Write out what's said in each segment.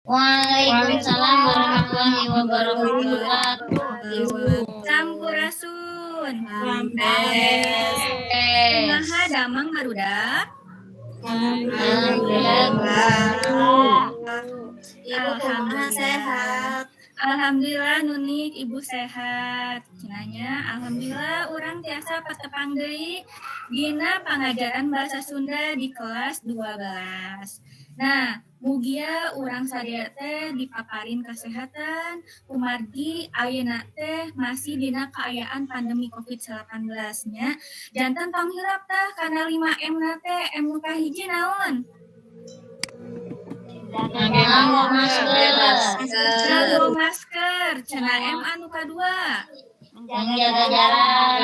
Waalaikumsalam warahmatullahi wabarakatuh. Sampurasun. Sampes. Kumaha damang marudak? Ibu kumaha sehat? Alhamdulillah Nunik ibu sehat. Cenanya alhamdulillah urang tiasa patepang deui dina pangajaran bahasa Sunda di kelas 12. Nah, mugia urang sadaya teh dipaparin kesehatan, kumargi ayeuna teh masih dina kaayaan pandemi Covid-19 nya. Janten tong hilap tah kana 5M na teh M nu kahiji naon? Nganggo masker. Cenah M anu kadua. Menjaga jarak.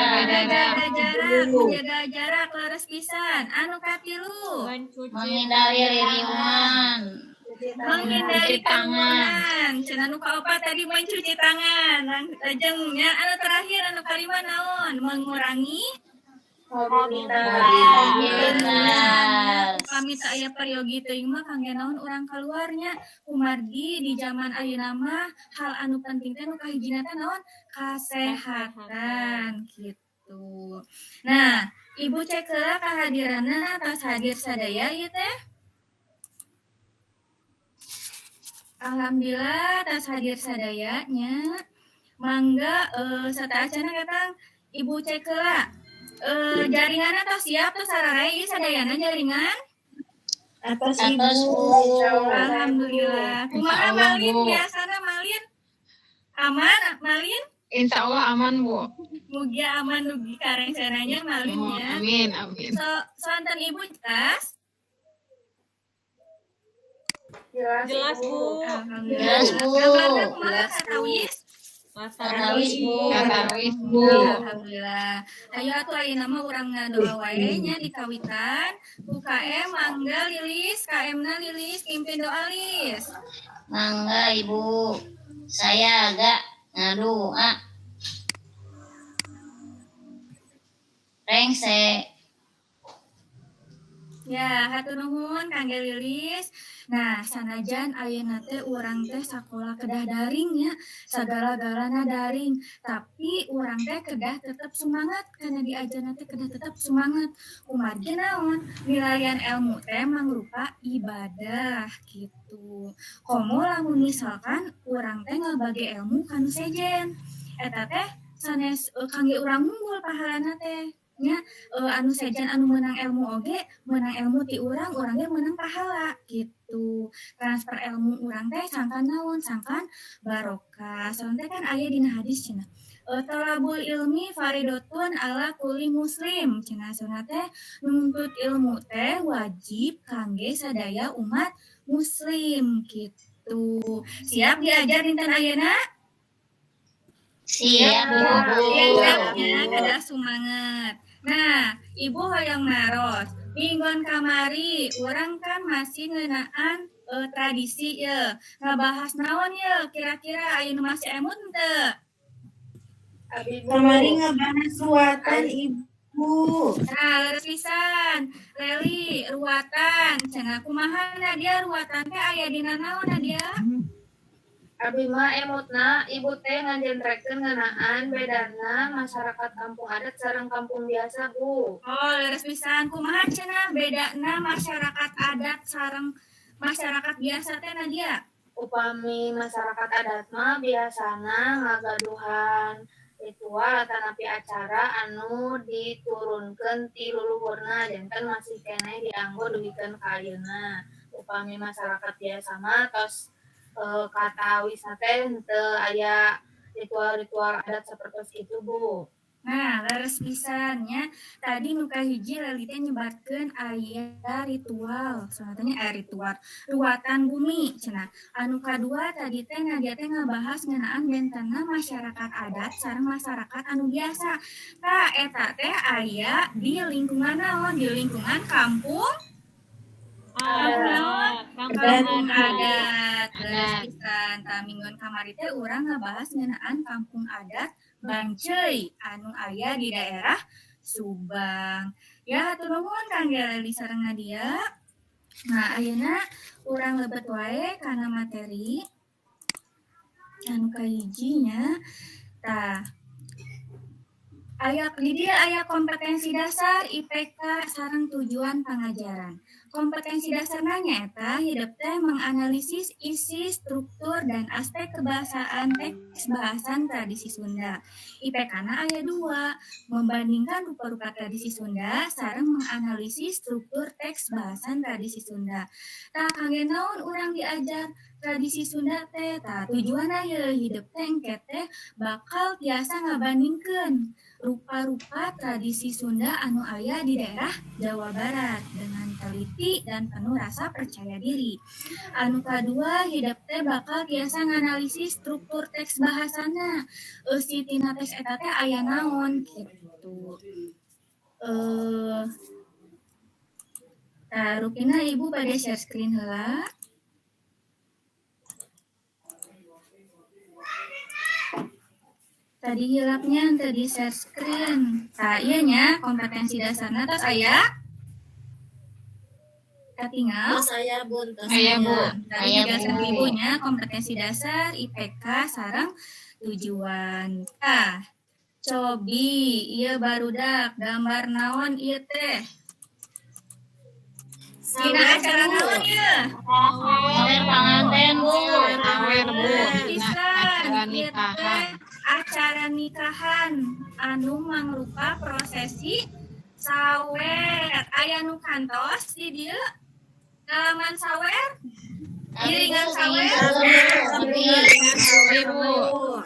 Menjaga jarak leres pisan. Anu katilu. Menghindari lingkungan. Menghindari kerumunan. Cenah nu kaopat tadi mencuci tangan. Jeung anu terakhir anu kalima naon? Mengurangi pamit aya peryogi teuing mah kangge naon urang keluarnya kumargi di zaman ayeuna mah hal anu penting teh nu kahijina teh naon kasehatan gitu. Nah, Ibu cek heula kahadiranna atas hadir sadaya ieu teh. Alhamdulillah atas hadir sadayanya. Mangga sataacan katang Ibu cek heula jaringan atau siap tuh sararai sadayana jaringan Atas Ibu. Alhamdulillah. Kumaha Malin biasana Malin? Aman Malin? Insya Allah aman Bu. Mugia aman dugi kareng sananya Malinnya. Amin. Sonten Ibu jelas? Jelas Bu. Jelas Bu. Gambarna kumaha katawis? Tarawih Bu. Alhamdulillah. Ayo atuh ayeuna mah urang ngadoa wae nya di kawitan. UKM mangga Lilis, KM-na Lilis pimpin doa Lis. Mangga Ibu. Saya agak ngadoa. Rengse. Ya, hatur nuhun kangge Lilis. Nah, sanajan ayeuna teh urang teh sakola kedah daring nya, sagala-galana daring, tapi urang teh kedah tetep semangat karena diajarna teh kedah tetep semangat. Kumargi naon? Nilaian ilmu teh mangrupa ibadah gitu. Komo lamun misalkan urang teh ngabage ilmu kanu sejen, eta teh sanes kangge urang unggul pahalana teh. Nya anu sejan anu menang ilmu oge menang ilmu ti urang ge menang pahala gitu. Transfer ilmu urang teh sangkan naon sangkan barokah. Soalnya kan aya dina hadis cenah talabul ilmi faridotun ala kulli muslim cenah sunat teh nuntut ilmu teh wajib kangge sadaya umat muslim gitu. Siap diajar dinten ayeuna? Siap Bu. Siapnya kada semangat. Nah, Ibu hoyong naros. Minggon kamari, orang kan masih ngeunaan tradisi ya. Ngabahas naon ya, kira-kira ayeuna masih emut teu? Kamari ngabahas ruatan Ibu. Nah, leres pisan. Leli, ruatan. Cenah kumaha Nadia ruatan teh aya dina naon Nadia? Abi mah emutna ibu teh nganjentrekeun ngeunaan bedana masyarakat kampung adat sareng kampung biasa Bu. Oh, leres pisan. Kumaha cenah bedana masyarakat adat sareng masyarakat biasa teh Nadia? Upami masyarakat adat mah biasana ngagaduhan ritual tanapi acara anu diturunkeun ti luluhurna janten masih keneh dianggo duhikeun ka ayeuna. Upami masyarakat biasa mah tos kata wisna teh henteu aya ritual-ritual adat seperti itu Bu. Nah, leres pisannya tadi nu kahiji Leli teh nyebatkeun aya ritual, soalnya ritual ruatan bumi cenah. Anu kadua tadi teh Nadia teh ngabahas ngeunaan bentana masyarakat adat sareng masyarakat anu biasa. Tah eta teh aya di lingkungan naon? Di lingkungan kampung kampung adat. Leres pisan. Tah minggon kamari teh urang ngabahas ngeunaan kampung adat Banceuy anu aya di daerah Subang. Ya hatur nuhun kangge Leli sareng Nadia. Nah, ayeuna urang lebet wae kana materi anu kahijinya. Tah, di dia aya kompetensi dasar IPK sareng tujuan pengajaran. Kompetensi dasarna nyaeta hidup teh menganalisis isi, struktur, dan aspek kebahasaan teks bahasan tradisi Sunda. IPK-na aya 2, membandingkan rupa-rupa tradisi Sunda sareng menganalisis struktur teks bahasan tradisi Sunda. Tah kangge naon urang diajar tradisi Sunda teh? Tah tujuanna ye hidup teh engke teh bakal tiasa ngabandingkeun rupa-rupa tradisi Sunda anu aya di daerah Jawa Barat dengan teliti dan penuh rasa percaya diri. Anu kadua, hidup teh bakal tiasa nganalisis struktur teks bahasana. Eusi tina teks eta teh aya naon gitu. Rupina Ibu pada share screen heula. Tadi hilapnya tadi share screen. Iya nya kompetensi dasarnya tos aya katinggal. Saya bun. Aya Bu. Tadi Aya juga Bu. ibunya kompetensi dasar IPK sareng tujuan. Cobi ieu barudak gambar naon ieu teh? Dina acara naon ieu? Sawer panganten Bu. Sawer Bu. Pisan, Acara ieu nikahan. teh acara nikahan anu mangrupa prosesi sawer. Aya nu kantos di dieu dalaman sawer. Iringan sawer. Ibu.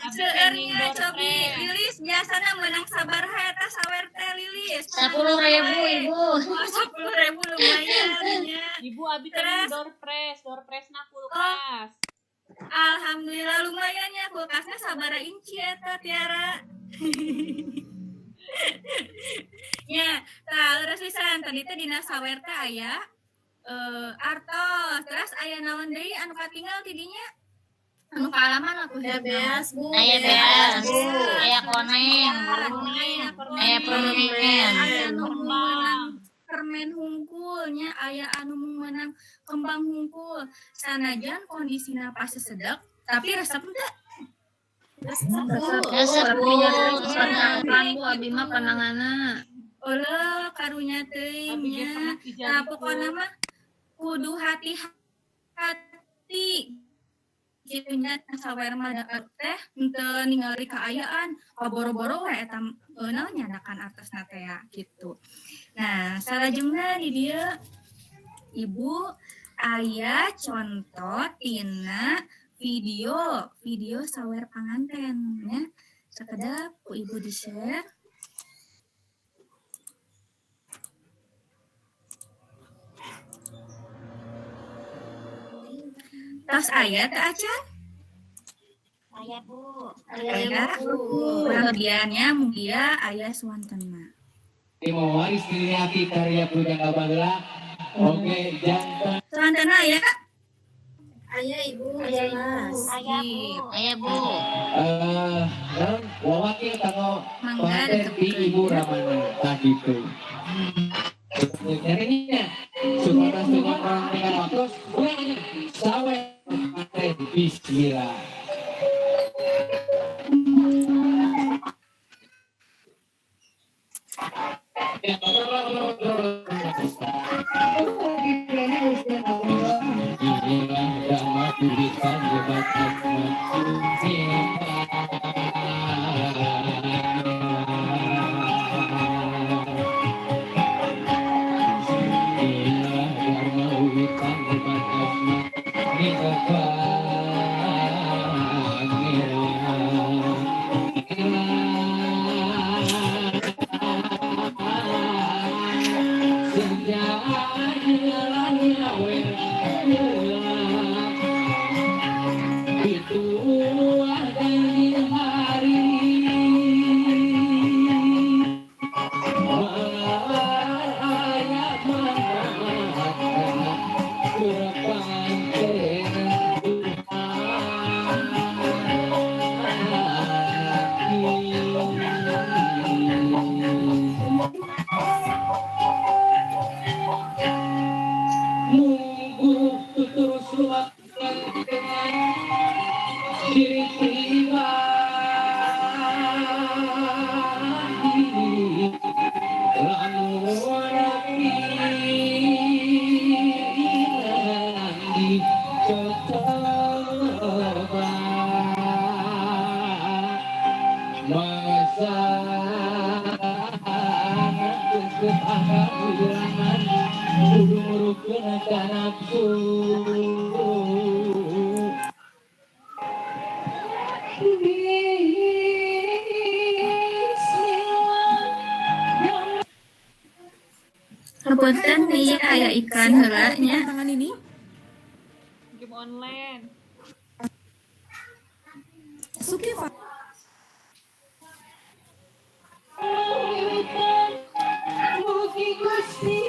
Seueurnya cobi Lilis biasana menang sabaraha eta sawer teh Lilis? 10.000 Ibu. Oh, 10.000 lumayan nya. Ibu abi teh door press na kulkas. Alhamdulillah lumayan ya kulkasnya sabaraha inci eta Tiara. Ya, terus pisan tadi teh dina sawer teh aya artos, terus aya naon deui anu katinggal di dinya? Anu kaalaman aku Ya beas bu. Aya beas. Aya koneng. Aya permen. Aya anu menang permen hungkulnya, aya anu menang kembang hungkul. Sanajan kondisina pas sesedek, tapi resep teh Resep Bu. Penangan Bu abi mah penanganna. eueuh karunya teuing Abi ge nya. pernah Nah, dijadi pokona mah kudu hati-hati gitu nya sawer mah da teh henteu ningali kaayaan boro-boro we eta naon nyadakan artosna teh ya gitu. Nah, salajengna di dieu Ibu aya contoh tina video sawer panganten ya. Sakedap ku Ibu di-share. Tos aya teh acan? Aya Bu. Aya. Kemudiannya mugia aya suantena. Mewaris diri hati karya Pujangga Bagla. Oke, jangan. Suantena aya? Ayah ibu jelas. Aya Bu. Non wawakil kanggo Mangga pengantin di Ibu Ramana tak gitu. Nyarinya supaya setengah orang dengan waktu bukan sawe pengantin bismillah. Inilah dhamma tulisan jembatan Inilah dharma ulisan jembatan itu dari hari ayat mana berpanten diri pribadi lamun dicoba masa kehilangan kudu ngurukeun ka nafsu. Kepunten nih aya iklan heula nya. Tangan ini Game online. Suki Mugi Gusti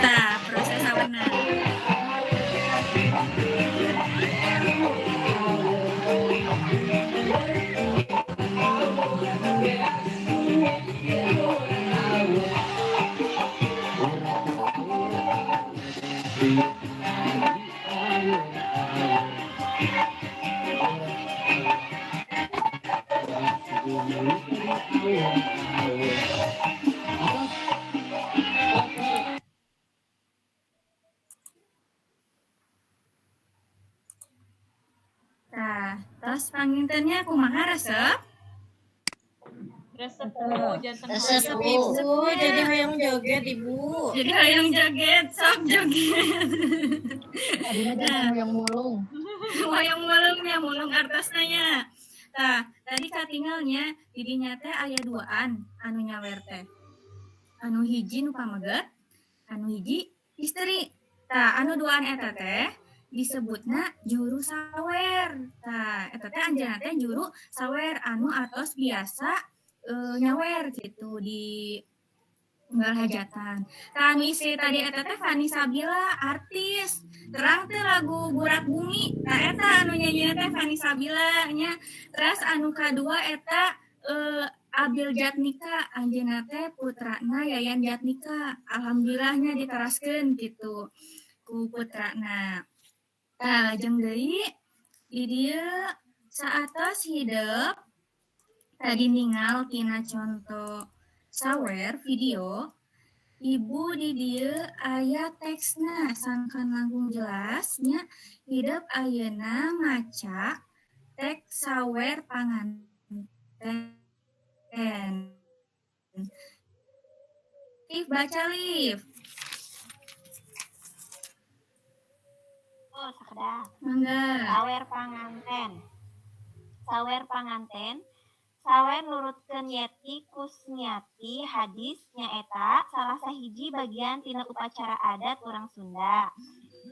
Tah, proses aweuna. Tah, tos pangintennya kumaha resep? Resep Bu, jantan Resep hoyong. Bu. Jadi hayang joget Ibu. Jadi hayang joget, sok joget. Yang mulung. Wayang mulungnya, mulung artosna nya. Tah, tadi katingalnya di dinya teh aya duaan anu nyawer teh. Anu hiji nu pameget, anu hiji istri. Tah, anu duaan eta teh disebutna juru sawer. Tah, eta teh anjeunna teh juru sawer anu atos biasa nyawer gitu di unggal hajatan. Tah, anu istri tadi eta teh Fani Sabila, artis. Terang teh lagu Burak Bumi. Tah eta anu nyanyina teh Fani Sabila nya. Terus anu kadua eta Abil Jatnika, anjeunna teh putrana Yayan Jatnika. Alhamdulillahnya diteraskeun gitu ku putrana. Tah, lajeng deui di dieu saatos hideuk tadi ningal tina contoh sawer video. Ibu di dieu aya teksna sangkan langkung jelasnya hidup ayeuna maca teks sawer panganten. Liv baca Liv. Oh, sakedah. Mangga. Sawer panganten. Sawer panganten. Sawer nurutkeun Yeti Kusniati hadis nyaeta salah sahiji bagian tina upacara adat urang Sunda.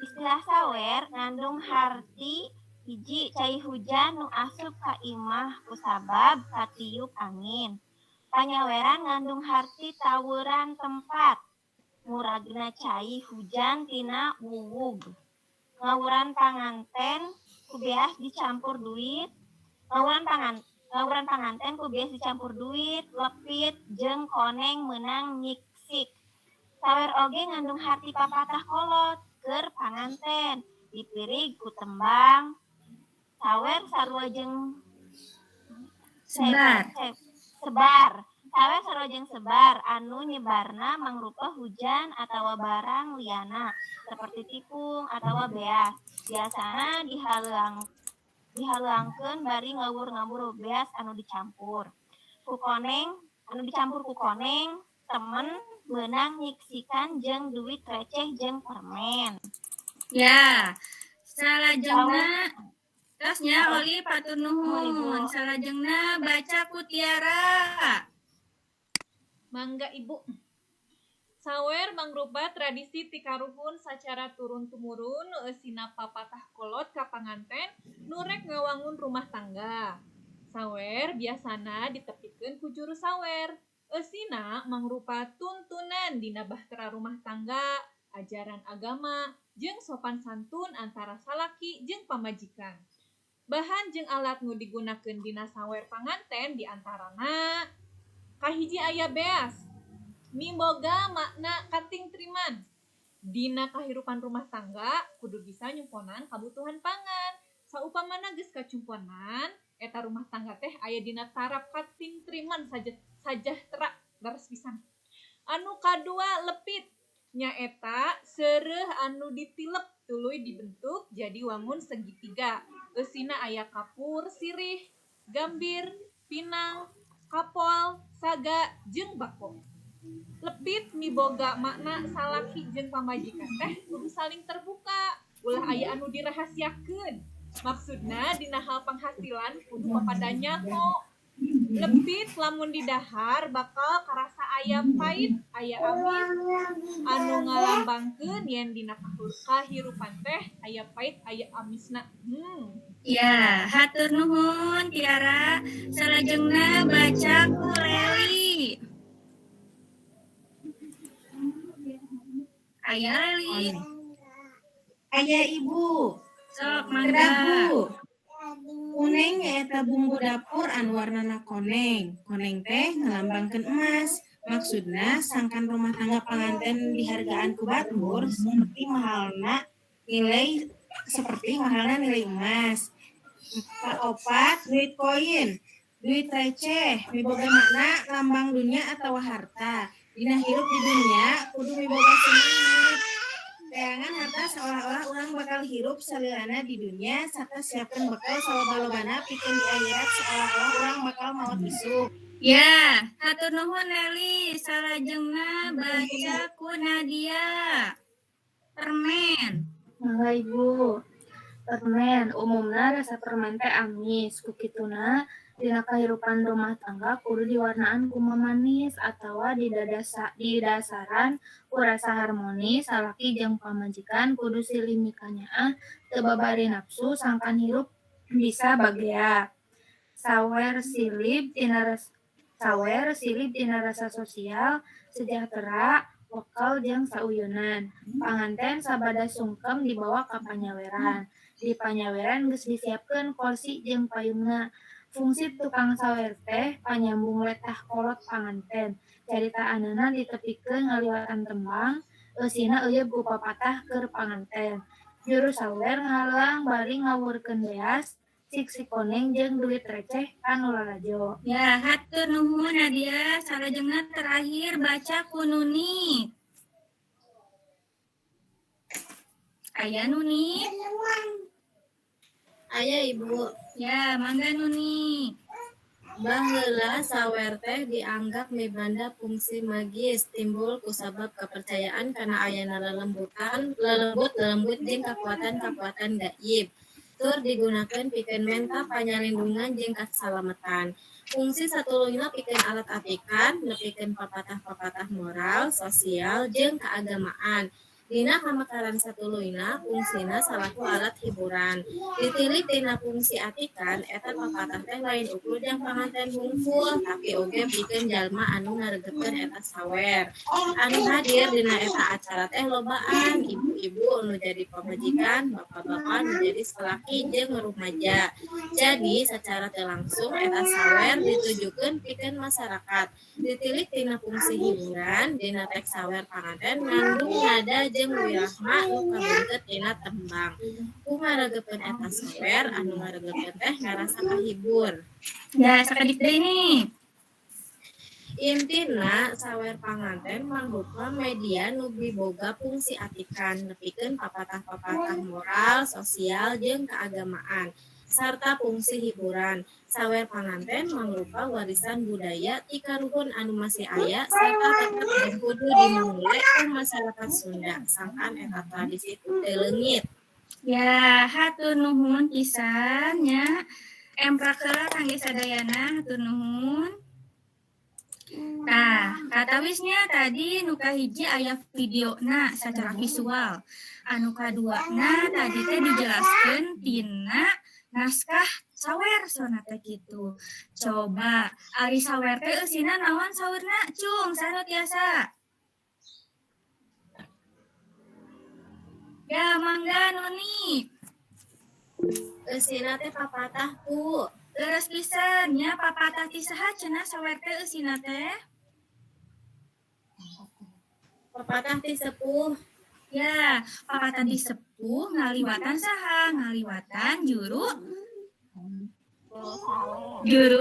Istilah sawer ngandung harti hiji cai hujan nu asup ka imah kusabab katiup angin. Panyaweran ngandung harti tawuran tempat. Muragna cai hujan tina wuwug. ngawuran panganten ku beas dicampur duit, ngawuran panganten ku beas dicampur duit, lepit jeung koneng meunang nyiksik. Sawer oge ngandung harti papatah kolot keur panganten, dipirig ku tembang. Sawer sarua jeung Sebar. sebar. Sawer sarua jeung sebar anu nyebarna mangrupa hujan atawa barang liana seperti tipung atawa beas. Biasana dihaleuangkeun bari ngawur-ngawur beas anu dicampur ku koneng, temen meunang nyiksikan jeung duit receh jeung permen. Ya, salajengna tasnya Oli patur nuhun. Salajengna baca ku Tiara. Mangga Ibu. Sawer mangrupa tradisi ti karuhun sacara turun-tumurun eusina papatah kolot ka panganten nu rek ngawangun rumah tangga. Sawer biasana ditepikeun ku juru sawer. Eusina mangrupa tuntunan dina bahtera rumah tangga, ajaran agama, jeung sopan santun antara salaki jeung pamajikan. Bahan jeung alat nu digunakeun dina sawer panganten diantarana kahiji aya beas, miboga makna kating triman. Dina kahirupan rumah tangga kudu bisa nyumponan kabutuhan pangan. Saupamana geus kacumponan, eta rumah tangga teh aya dina tarap kating triman sajahtera leres pisan. Anu kadua lepit, nyaeta seureuh anu ditilep tuluy dibentuk jadi wangun segitiga. Eusina aya kapur, sirih, gambir, pinang, kapol, saga, jeung bako. Lepit miboga makna salaki jeung pamajikan teh kudu saling terbuka, ulah aya anu dirahasiakeun. Maksudna dina hal penghasilan kudu papada nyaho. Lepit lamun didahar bakal karasa aya pait, aya amis, anu ngalambangkeun yen dina kahirupan teh aya pait, aya amisna. Ya, hatur nuhun Tiara. Salajengna baca ku Leli. Aya Leli. Aya Ibu. Sok Kedah mangga. Bu. Kuneng nyaeta bumbu dapur anu warnana koneng. Koneng teh ngelambangkeun emas. Maksudna sangkan rumah tangga panganten dihargaan ku batur seperti mahalna nilai emas. Kaopat duit koin, duit receh, miboga makna lambang dunia atau harta. Dina hirup di dunia kudu miboga semangat. Teangan harta seolah-olah urang bakal hirup salilana di dunia sarta siapkeun bekal saloba-lobana pikeun di akhirat seolah-olah urang bakal maot isuk. Ya, hatur nuhun Leli. Salajengna baca ku Nadia. Permen. Mangga Ibu. Permen, umumna rasa permen teh amis. Kukituna dina kahirupan rumah tangga kudu diwarnaan ku mamanis atawa didasaran ku rasa harmonis. Salaki jeung pamajikan kudu silih mikanyaah teu babari nafsu sangkan hirup bisa bagea. Sawer silip dina rasa sosial, sejahtera, lokal jeung sauyeunan. Panganten sabada sungkem dibawa ka panyaweran. Di panyaweran geus disiapkeun kursi jeung payungna. Fungsi tukang sawer teh panyambung letah kolot panganten. Caritaanana ditepikeun ngaliwatan tembang, eusina euyeuh ku papatah keur panganten. Juru sawer ngahalang bari ngawurkeun beas, sik koneng jeung duit receh anu lalajo. Ya, hatur nuhun Nadia. Salajengna terakhir baca ku Nuni. Aya Nuni. Aya Ibu. Ya, mangga Nuni. Baheula sawer teh dianggap mibanda fungsi magis timbul kusabab kepercayaan kana ayana lelembut jeung kakuatan gaib. Tur digunakeun pikeun menta panyalindungan jeung kasalamatan. Fungsi satuluyna pikeun alat atikan, nepikeun papatah-papatah moral, sosial, jeung keagamaan. Dina pamekaran satuluyna fungsina salaku alat hiburan. Ditilik dina fungsi atikan eta papatah teh lain ukur jeung panganten hungkul tapi oge pikeun jalma anu ngaregepkeun eta sawer. Anu hadir dina eta acara teh lobaan ibu ibu-ibu nu jadi pamajikan, bapak-bapak nu jadi salaki jeung rumaja. Jadi secara teu langsung eta sawer ditujukeun pikeun masyarakat. Ditilik tina fungsi hiburan dina teks sawer panganten ngandung nada jeung wirahma nu kabeungkeut tina tembang. Kumaragepeun eta sawer anu ngaregepeun teh ngarasa kahibur. Ya, sakedik deui nih. Intina sawer panganten mangrupa media nu boga fungsi atikan nepikeun papatah-papatah moral, sosial jeung keagamaan sarta fungsi hiburan. Sawer panganten mangrupa warisan budaya ti karuhun anu masih aya sarta tetep jeung kudu dimulai ku masyarakat Sunda sangkan eta tradisi teu leungit. Ya, hatur nuhun pisan nya. Emprakeun kangge sadayana hatur nuhun. Nah, katawisnya tadi nu kahiji aya videona secara visual. Anu kaduana tadi teh dijelaskeun tina naskah sawer sona teh kitu. Coba ari sawer teh eusina naon saurna? Cung, saha tiasa? Ya, mangga Nuni. Eusina teh papatah ku. Leres pisan nya papatah ti saha cenah sawer teh eusina teh? Papatah ti sepuh. Ya, papatah ti sepuh ngaliwatan saha? Ngaliwatan juru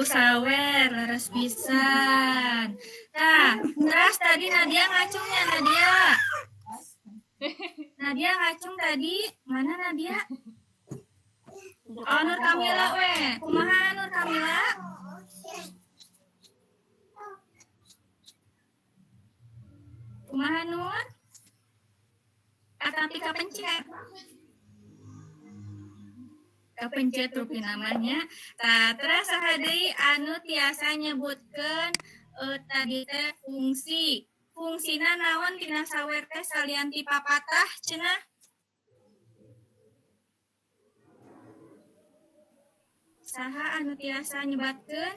sawer, leres pisan. Nah, terus tadi Nadia ngacungnya Nadia. Nadia ngacung tadi, mana Nadia? Oh, Nur Kamila we. Kumaha Nur Kamila? Kumaha Nur? Tapi kapencet. Kapencet rupi namanya. Tah, terus saha deui anu tiasa nyebutkeun tadi teh fungsi. Fungsina naon tina sawer teh salian ti papatah cenah? Saha anu tiasa nyebatkeun?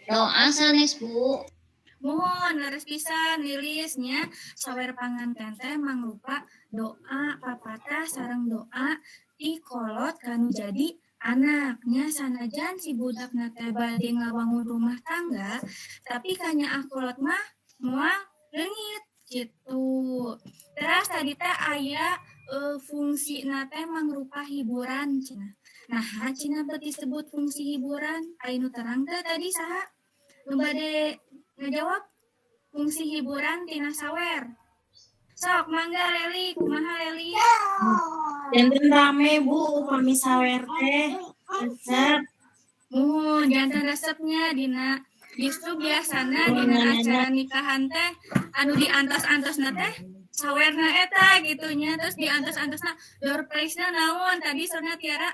Doa sanes Bu. Mohon leres pisan lilisnya sawer panganten teh mangrupa doa papatah sareng doa ti kolot kanu jadi anaknya sanajan si budakna teh bade ngawangun rumah tangga tapi kanya kolot mah moal leungit gitu. Terus tadi teh aya fungsi teh mangrupa hiburan cenah. Nah, cenah beuti disebut fungsi hiburan. Anu terang teh tadi saha? Nu bade ngajawab fungsi hiburan tina sawer. Sok mangga Leli, kumaha Leli? Janten rame Bu upami sawer teh. Resep. Janten resepnya dina justru biasana dina acara nikahan teh anu diantos-antosna teh sawerna eta gitunya terus diantos-antosna door prize-na naon tadi sona Tiara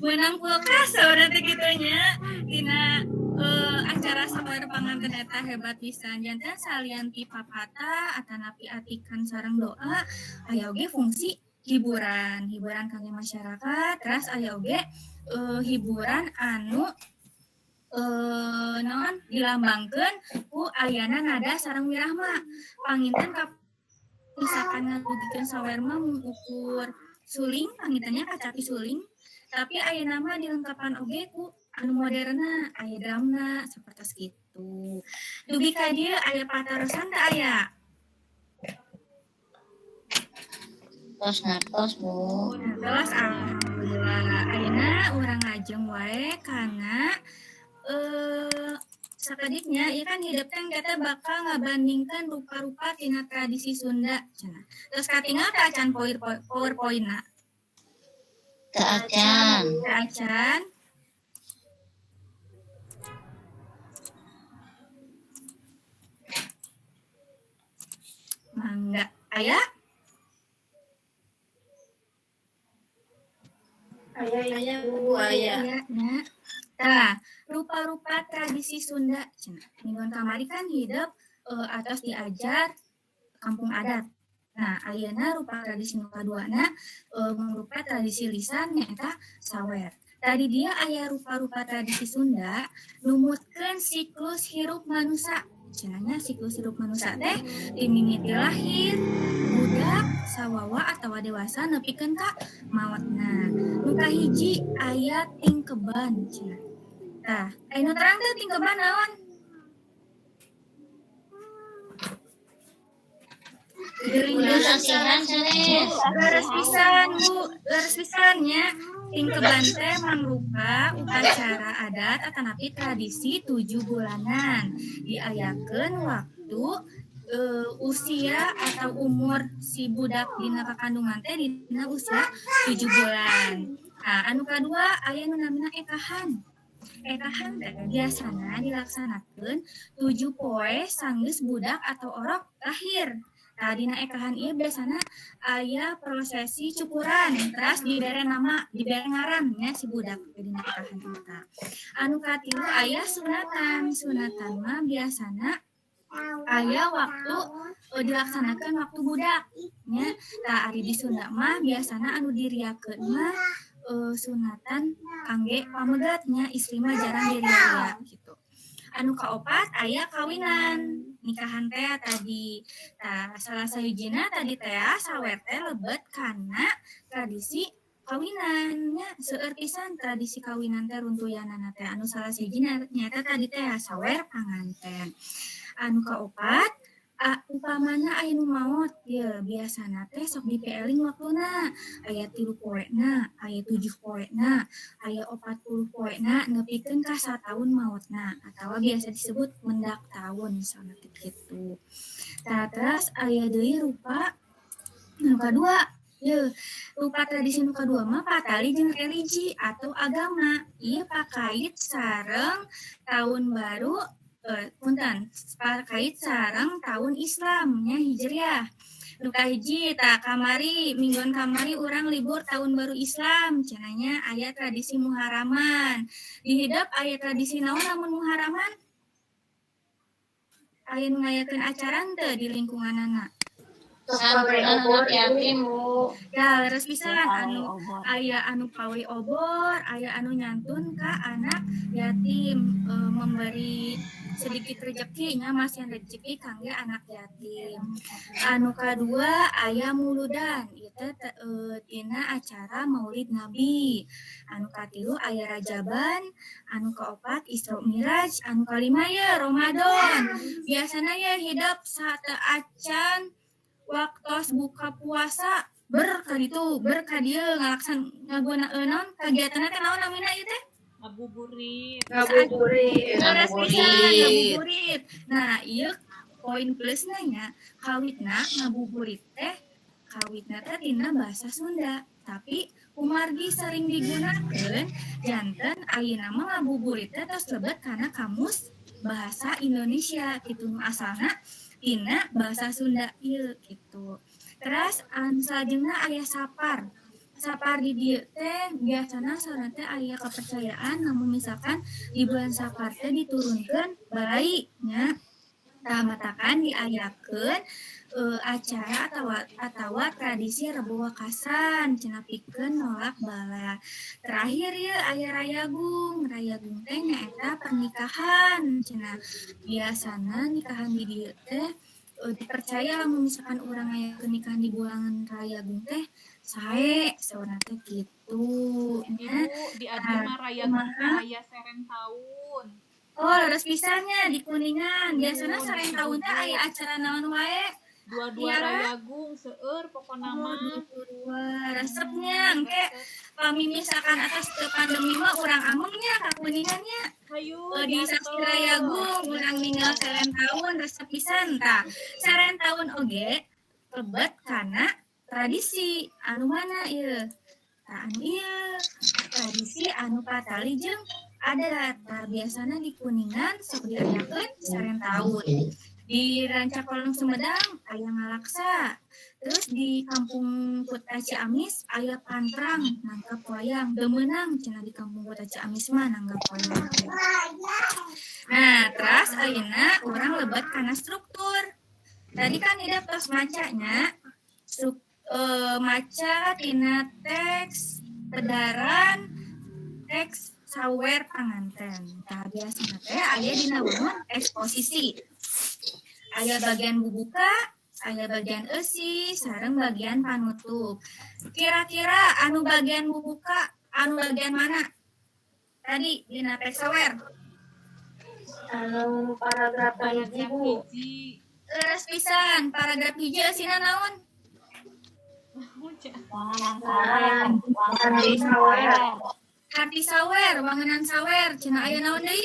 menang kulkas sawerna teh gitunya dina acara sawer panganten eta hebat pisan janten salian ti papatah atanapi atikan sareng doa aya oge fungsi hiburan kangge masyarakat terus aya oge hiburan anu naon dilambangkeun ku ayana nada sareng wirahma panginten misalkan ngagugikeun sawer mah mengukur suling pangintennya kacapi suling tapi ayeuna mah dilengkapan oge ku anu moderna aya drumna sapertos kitu. Dugi ka dieu aya patarosan teh aya. Tos ngartos Bu. Terus alhamdulillah ayeuna urang ngajeng wae kana sakadiknya ieu kan hidup teh kita bakal ngabandingkan rupa-rupa tina tradisi Sunda cenah. Terus katingal teh acan PowerPoint-na. Teu acan. Teu acan. Mangga aya? Aya Bu aya. Nya. Tah, rupa-rupa tradisi Sunda cenah. Minggon kamari kan hidup atas diajar kampung adat. Nah, ayeuna rupa tradisi nu kaduana mangrupa tradisi lisan nyaeta sawer. Tadi dia aya rupa-rupa tradisi Sunda numutkeun siklus hirup manusia cenanya siklus hidup manusia teh dimimiti lahir, budak, sawawa atawa dewasa nepikeun ka maotna. Nu kahiji aya tingkeban cenah. Tah, anu terang teh tingkeban naon? Udah latihan sanes. Leres pisan Bu, leres pisan nya. Tingkeban teh mangrupa upacara adat atanapi tradisi 7 bulanan. Diayakeun waktu usia atau umur si budak dina kakandungan teh dina usia 7 bulan. Nah, anu kadua aya nu namina ekahan. Ekahan teh biasana dilaksanakeun 7 poe sanggeus budak atau orok lahir. Nah, dina ekahan ieu biasana aya prosesi cukuran, terus dibere nama, dibere ngaran nya si budak dina ekahan eta. Anu katilu aya sunatan. Sunatan mah biasana aya waktu dilaksanakan waktu budak nya. Tah ari di Sunda mah biasana anu diriakeun mah sunatan kangge pamegat nya, istri mah jarang diriaya gitu. Anu kaopat aya kawinan, nikahan teh tadi. Tah salah sahijina tadi teh sawer teh lebet kana tradisi kawinannya seueur pisan tradisi kawinan teh runtuyanana teh anu salah sahijina nyata tadi teh sawer panganten. Anu kaopat upamana aya nu maot ya biasana teh sok dipeeling waktuna aya 3 poena, aya 7 poena, aya 40 poena nepikeun ka 1 tahun maotna atawa biasa disebut mendak tahun misalna kitu. Tah terus aya deui rupa nu kadua. Rupa tradisi nu kadua mah patali jeung religi atau agama. Ieu pakait sareng tahun baru pakait sareng tahun Islam nya Hijriah. Nu kahiji tah kamari mingguan kamari urang libur tahun baru Islam cenanya aya tradisi Muharaman. Di hidup aya tradisi naon lamun Muharaman? Aya nu ngayakeun acara teu di lingkunganana? Santunan anak yatim Bu. Ya, leres pisan anu aya anu pawe obor, aya anu nyantun ka anak yatim, memberi sedikit rezeki nya masih rezeki kangge anak yatim. Anu kadua aya muludan, ieu teh dina acara Maulid Nabi. Anu katilu aya Rajaban, anu kaopat Isra Miraj, anu kalima ya Ramadan. Biasana ya hidup sateu acan waktos buka puasa berkaditu berkadieu ngagunaeun kagiatanna teh naon namina ieu teh? Ngabuburit. Leres pisan ngabuburit. Nah, ieu poin plusna nya kawitna ngabuburit teh kawitna teh tina basa Sunda, tapi kumargi sering digunakeun janten ayeuna mah ngabuburit teh tos lebet kana kamus bahasa Indonesia kitu nu asalna tina bahasa Sunda ieu gitu. Terus salajengna aya sapar. Sapar di dieu teh biasana sareng teh aya kepercayaan namun misalkan di bulan sapar teh diturunkeun balai nya. Tah matakan diayakeun acara atawa tradisi Rebo Wakasan cenah pikeun nolak bala. Terakhir ya aya Rayagung. Rayagung teh nyaeta pernikahan cenah. Biasana nikahan di dieu teh dipercaya lamun misalkan urang aya nikahan di bulan Rayagung teh sae saurna teh kitu nya. Ibu di Adi mah Rayagung teh aya sereng taun. Oh, leres pisannya di Kuningan. Biasana sareng taun teh aya acara naon wae? Dua-dua Rayagung seueur pokona mah. Resepnya engke pami misalkan atas ke pandemi mah urang amengnya ka Kuningannya. Hayu Di Sakti Rayagung urang ninggal sareng taun resep pisan tah. Sareng taun oge lebet kana tradisi anu mana ieu? Tah anu ieu tradisi anu patali jeung adat. Tah biasana di Kuningan sok diayakeun sareng taun. Di Rancakolong Sumedang aya ngalaksa. Terus di Kampung Kuta Ciamis aya pantrang nangkep wayang. Demeunang cenah di Kampung Kuta Ciamis mah nangkep wayang. Nah, terus ayeuna urang lebet kana struktur. Tadi kan hidup tos macanya. Maca tina teks pedaran teks sawer panganten. Tah biasana teh aya dina wangun eksposisi. Aya bagian bubuka, aya bagian eusi, sareng bagian panutup. Kira-kira anu bagian bubuka, anu bagian mana? Tadi dina teks sawer. Anu paragraf hiji Paragraf Bu. hiji. Leres pisan, paragraf hiji eusina naon? Wangunan sawer. Arti sawer. Arti sawer, wangunan sawer. Cenah aya naon deui?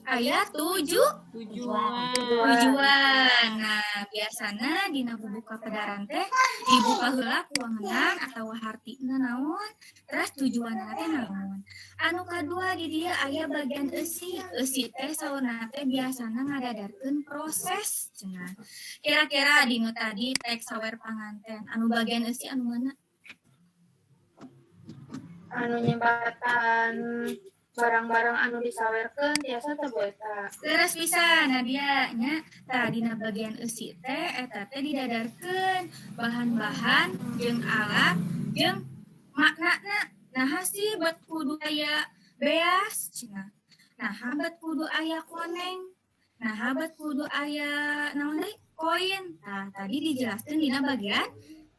Aya Tujuan. tujuan. Nah, biasana dina bubuka pedaran teh dibuka heula ku wangunan atawa hartina naon, terus tujuanna teh naon. Anu kadua di dieu aya bagian eusi. Eusi teh sauna teh biasana ngadadarkeun proses cenah. Kira-kira dinu tadi teks sawer panganten, anu bagian eusi anu mana? Anu nyebatan barang-barang anu disawerkeun tiasa teh Bu eta. Leres pisan, nah dia nya tah dina bagian eusi teh eta teh didadarkeun bahan-bahan jeung alat jeung maknana. Nah sih bet kudu aya beas cenah. Nah bet kudu aya koneng. Nah bet kudu aya naon deui? Koin. Nah tadi dijelaskeun dina bagian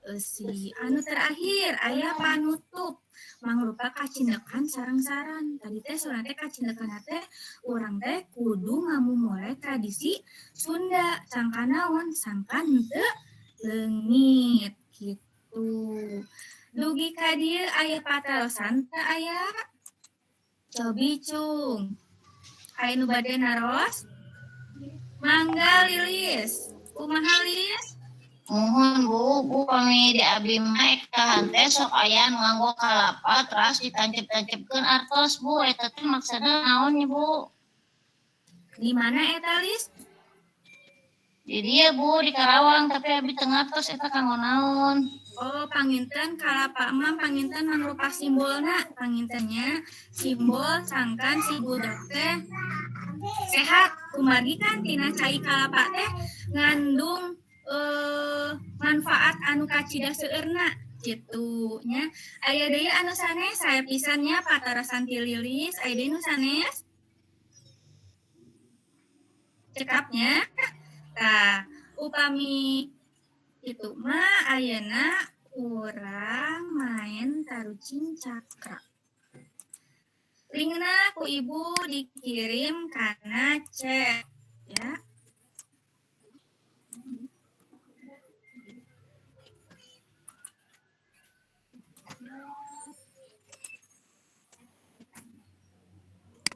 eusi. Anu terakhir aya panutup. Mangrupa kacindekan sareng-saran. Tadi teh soalna teh kacindekan teh urang teh kudu ngamumule tradisi Sunda. Sangka naon? Sangka henteu leungit gitu. Dugi ka dieu aya patarosan teh aya? Cobi cung. Aya nu bade naros? Mangga Lilis. Kumaha Lilis? Mohon Bu pami di abi mah ka hante sok aya nu nganggo kalapa terus ditancep-tancepkeun artos Bu. Eta teh maksudna naon nya Bu? Di mana eta Lis? Di dieu Bu di Karawang tapi abi teu ngartos eta kanggo naon. Oh, panginten kalapa mah panginten mangrupa simbolna. Pangintennya simbol sangkan si budak teh sehat. Kumargi kan tina cai kalapa teh ngandung manfaat anu kacida seueurna gitu nya. Aya deui anu sanes saya pisannya patarasan ti Lilis, aya deui nu sanes cekapnya. Tah, upami itu mah ayeuna urang main tarucing cakra. Linkna ku ibu dikirim karena chat ya.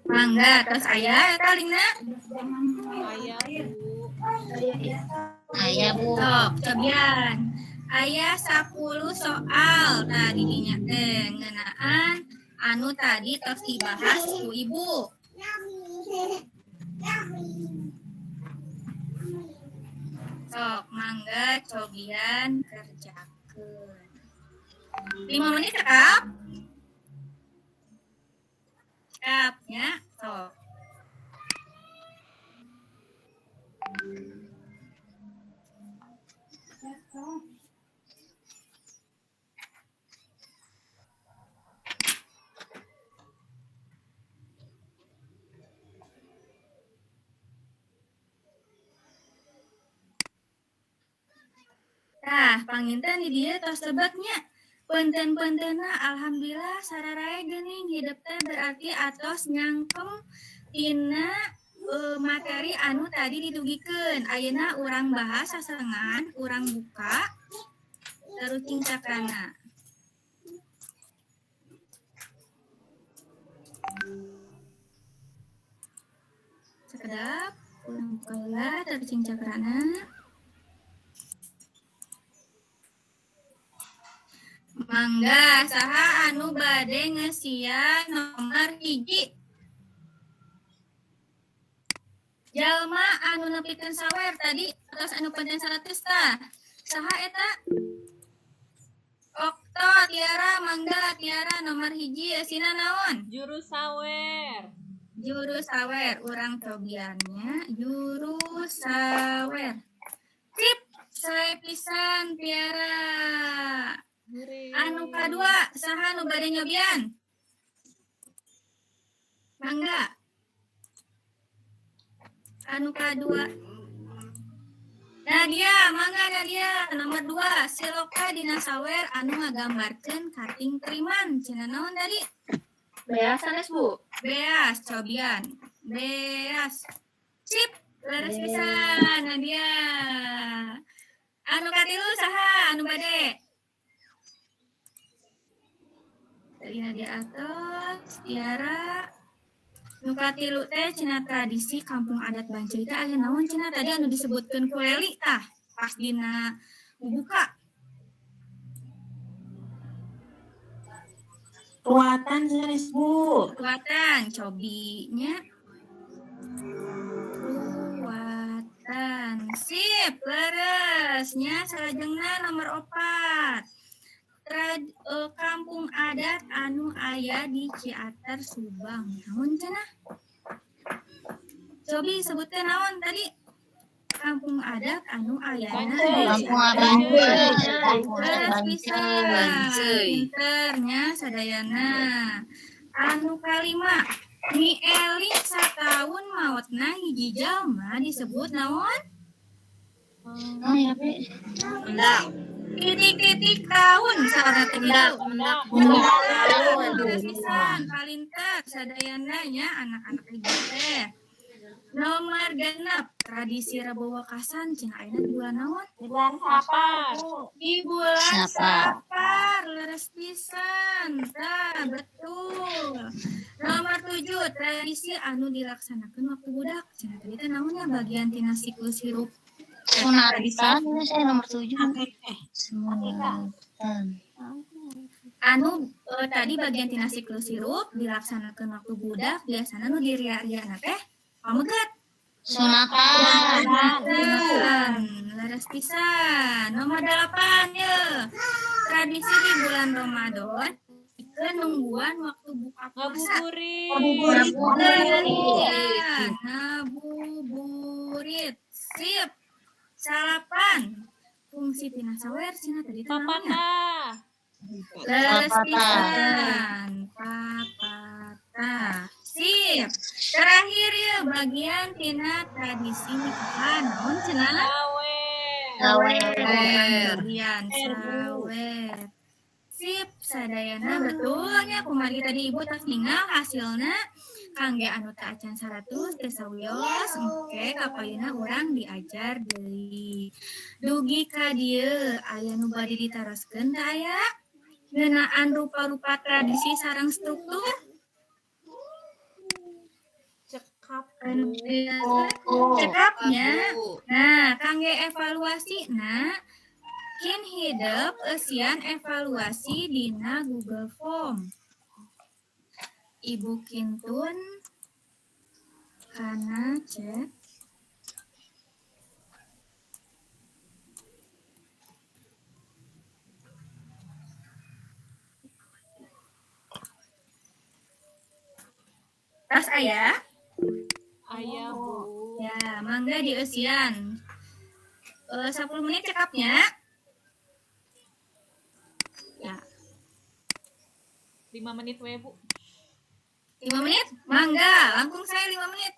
Mangga terus aya eta linkna. Aya Bu. Aya Bu. Sok, cobian. Aya 10 soal tadi dinya teh ngeunaan anu tadi tos dibahas ku ibu. Sok, mangga cobian kerjakeun. 5 menit cekap? Cekap ya, sok. Tah, panginten di dieu tos tebaknya. Punten-puntenna alhamdulillah sararae geuning hidup teh berarti atos nyangkem tina materi anu tadi didugikeun. Ayeuna urang bahas sasengan, urang buka tarucing cakrana. Sakedap, urang buka heula tarucing cakrana. Mangga saha anu bade ngesieun nomor 1. Jalma anu nepikeun sawer tadi atas anu punten 100 tah. Saha eta? Okto, Tiara, mangga Tiara nomor 1 eusina naon? Juru sawer. Juru sawer, urang cobiannya juru sawer. Sip, saya pisan Tiara. Anu kadua, saha nu bade nyobian? Mangga. Anu kadua. Nadia, mangga Nadia. Nomor 2, siloka dina sawer anu ngagambarkeun kating keriman. Cenah naon tadi? Beas sanes Bu. Beas, cobian. Beas. Sip, leres pisan Nadia. Anu katilu saha? Anu bade? Tadi Nadia atos, Tiara. Nu katilu teh cenah tradisi kampung adat Bancai teh aya naon cenah tadi anu disebutkeun ku Leli tah pas dina buka. Ruatan sanes Bu. Ruatan cobinya. Ruatan. Sip, leresnya salajengna nomor 4. Kampung adat anu aya di Ciater Subang. Naon cenah? Cobi sebutkeun naon tadi? Kampung adat anu ayana di Kampung Ciater. Bancai. Leres pisan. Bancai. Pinternya sadayana. Anu kalima, Mi Eli sataun maotna hiji jalma disebut naon? Oh ya, Pi. Endak. Titik-titik tahun salah teh Endak. Leres pisan palinter sadayana nya anak-anak ibu teh. Nomor 6, tradisi Rebo Wakasan cenah ayeuna di bulan naon? Di bulan Sapar, Bu. Di bulan Sapar. Sapar, leres pisan. Tah, betul. Nomor 7, tradisi anu dilaksanakeun waktu budak. Cenah tadi teh naonnya bagian tina siklus hirup. Sunatan, saya nomor 7. Sunatan. Anu tadi bagian tina siklus hirup dilaksanakeun waktu budak biasana nu diria-riana teh pamegat. Sunatan. Leres pisan. Nomor 8 ye. Tradisi di bulan Ramadan nungguan waktu buka puasa. Ngabuburit. Sip. Salapan. Fungsi tina sawer cenah tadi teh naon ya? Leres pisan. Papatah. Sip. Terakhir ya bagian tina tradisi nikahan. Naon cenah? Sawer. Bagian sawer. Sip, sadayana betulnya kumaha tadi Ibu tas ningal hasilna kangge anu teu acan 100 teh sawios engke kapayeuna urang diajar deui. Dugi ka dieu aya nu bade ditaroskeun teh aya ngeunaan rupa-rupa tradisi sareng struktur. Cekapnya. Nah, kangge evaluasi kin hidup eusian evaluasi dina Google Form. Ibu kintun kana cek tas aya? Ayah, Bu. Ya, mangga di eusian. 10 menit cekapnya. Ya, 5 menit we, Bu. 5 menit? Mangga, langkung saya 5 menit.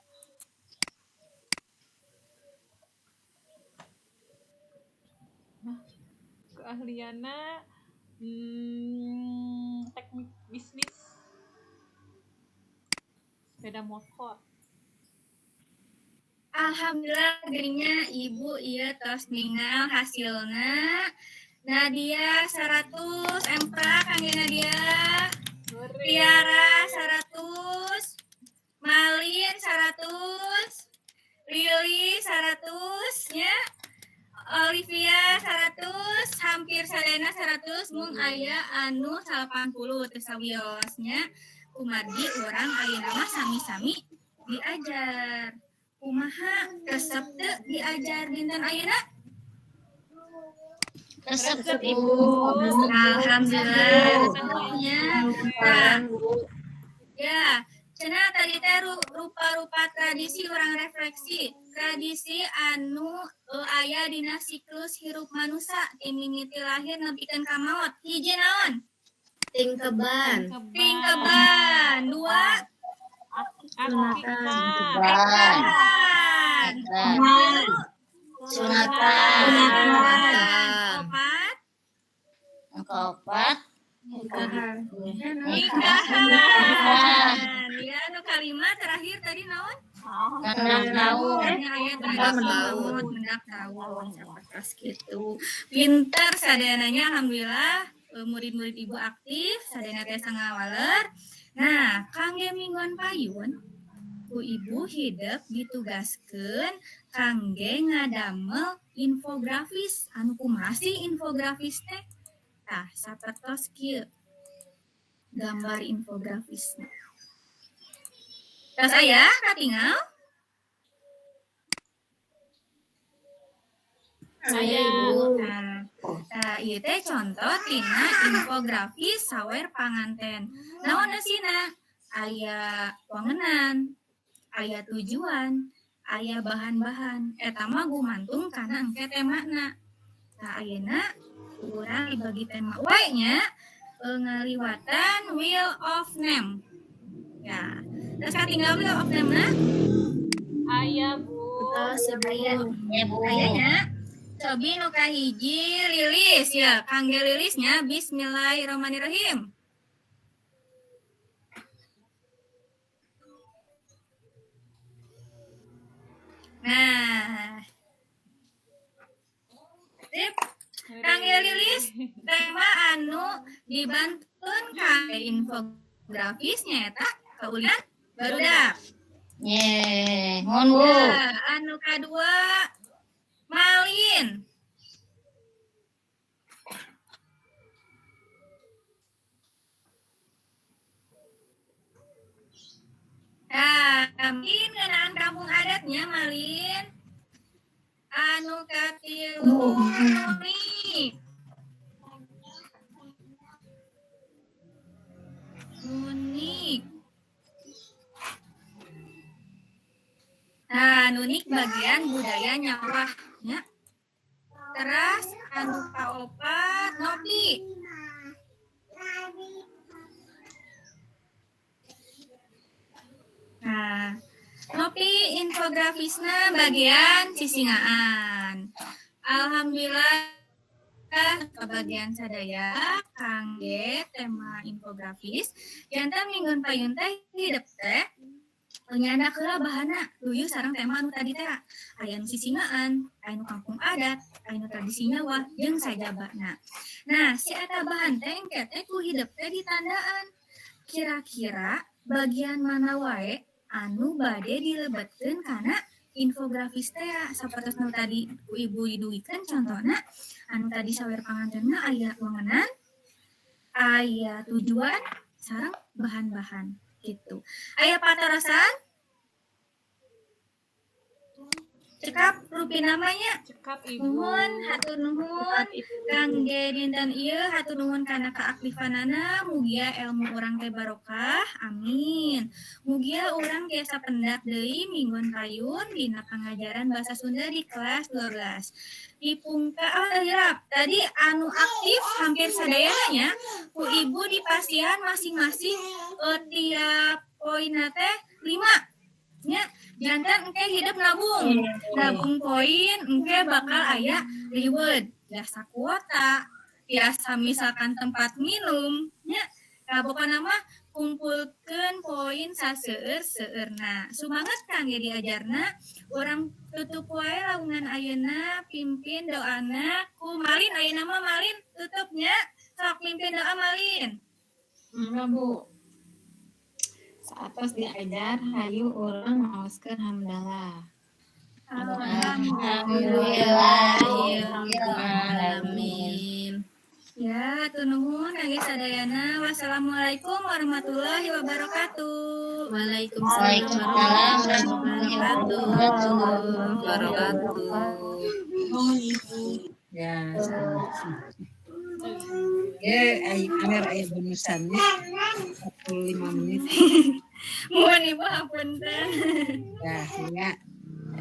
Keahlianna teknik bisnis sepeda motor. Alhamdulillah gerinya Ibu ieu tos ningal hasilna. Nadia 100 emprak kangge Nadia. Tiara 100. Malin 100. Lili 100 nya. Olivia 100, hampir sadayana 100 mung aya anu 80 teh sawiosnya. Kumargi urang ayeuna mah sami-sami diajar. Kumaha resep teu diajar dinten ayeuna? Resep Ibu. Alhamdulillah resepnya. Ya, cenah tadi teh rupa-rupa tradisi urang refleksi. Tradisi anu aya dina siklus hirup manusia ti mimiti lahir nepikeun ka maot. Hiji naon? Tingkeban. Tingkeban. 2 Akikah. nikahan. Sunatan. Keopat. Nikahan. Ya, nu kalimat terakhir tadi naon? Hendak tahu. Hendak tahu. Sapertos kitu. Pinter sadananya alhamdulillah. Murid-murid ibu aktif, sadana teh sangawaler. Nah, kangge mingguan payun, ku ibu hidup ditugaskeun kangge ngadamel infografis. Anu kumaha sih infografis teh? Tah, sapertos kieu. Gambar infografisna. Tas aya katingal? Saya Ibu. Nah, ieu teh contoh tina infografis sawer panganten. Naon eusina? Aya wangenan, aya tujuan, aya bahan-bahan. Eta mah gumantung kana engke temana. Tah ayeuna urang dibagi tema we nya ngaliwatan Wheel of Name. Ya, terus katinggal Wheel of Name-na? Aya, Bu. Ayanya. Cobi nu kahiji Lilis ya, kangge Lilisnya Bismillahirrahmanirrahim. Nah, sip. Kangge Lilis, tema anu dibantuan kangge infografisnya eta kaulian barudak. Mohon Bu. Nah, anu kadua Malin. Nah, Malin ngeunaan kampung adatnya Malin. Anu katilu Nunik. Nah, nunik bagian budaya nyawahnya. Terus anu kaopat Nopi. Nah, Nopi infografisna bagian sisingaan. Alhamdulillah bagian sadaya kangge tema infografis jantan minggon payun teh hidup teh nyanda heula bahana tujuh sareng tema anu tadi teh aya nu sisingaan, aya nu kampung adat, aya nu tradisi Jawa jeung sajabana. Nah, si eta bahan teh engke teh ku hidup teh ditandaan. Kira-kira bagian mana wae anu bade dilebetkeun kana infografis teh sapertos nu tadi ku ibu diduikeun contohna anu tadi sawer pangantenna aya wangenan, aya tujuan sareng bahan-bahan gitu. Aya patarosan? Cekap rupi namanya. Cekap Ibu. Nuhun, hatur nuhun. Kangge dinten ieu hatur nuhun kana keaktifanana, mugia ilmu urang teh barokah. Amin. Mugia urang tiasa pendak deui minggon payun dina pangajaran bahasa Sunda di kelas 12. Di pungka tadi anu aktif hampir sadayana ku ibu di pasien masing-masing tiap poinna teh 5 nya. Jantan engke hidup nabung poin engke bakal aya reward jasa kuota biasa misalkan tempat minum nya pokokna mah kumpulkeun poin saseueur-seueurna. Sumanget kangge diajarna urang tutup wae laungan ayeuna pimpin doana ku Malin. Ayeuna mah Malin tutupnya sok pimpin doa Malin. Enggak Bu. Saatos diajar hayu urang maoskeun hamdalah. Alhamdulillahirrahmanirrahim. Ya, tunuhun kangge sadayana. Wassalamualaikum warahmatullahi wabarakatuh. Waalaikumsalam warahmatullahi wabarakatuh. Ya, aya bonusannya 45 menit. Mohon ibu hapunten. Ya,